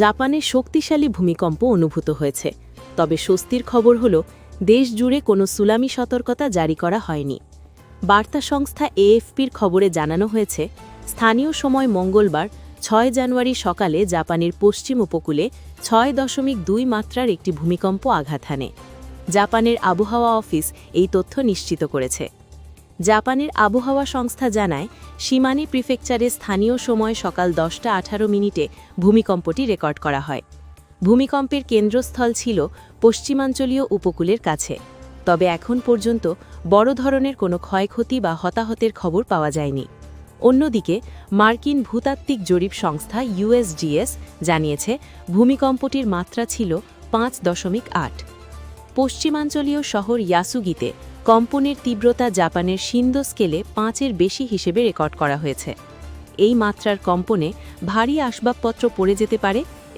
জাপানে শক্তিশালী ভূমিকম্প অনুভূত হয়েছে, তবে স্বস্তির খবর হল দেশ জুড়ে কোনো সুনামি সতর্কতা জারি করা হয়নি। বার্তা সংস্থা এএফপির খবরে জানানো হয়েছে, স্থানীয় সময় মঙ্গলবার ৬ জানুয়ারি সকালে জাপানের পশ্চিম উপকূলে ৬.২ মাত্রার একটি ভূমিকম্প আঘাত হানে। জাপানের আবহাওয়া অফিস এই তথ্য নিশ্চিত করেছে। জাপানের আবহাওয়া সংস্থা জানায়, শিমানি প্রিফেকচারে স্থানীয় সময় সকাল 10:18 ভূমিকম্পটি রেকর্ড করা হয়। ভূমিকম্পের কেন্দ্রস্থল ছিল পশ্চিমাঞ্চলীয় উপকূলের কাছে, তবে এখন পর্যন্ত বড় ধরনের কোনো ক্ষয়ক্ষতি বা হতাহতের খবর পাওয়া যায়নি। অন্যদিকে মার্কিন ভূতাত্ত্বিক জরিপ সংস্থা USGS জানিয়েছে, ভূমিকম্পটির মাত্রা ছিল 5.8। পশ্চিমাঞ্চলীয় শহর ইয়াসুগিতে কম্পনের তীব্রতা জাপানের শিন্দো স্কেলে 5-এর বেশি হিসেবে রেকর্ড করা হয়েছে। এই মাত্রার কম্পনে ভারী আসবাবপত্র পড়ে যেতে পারে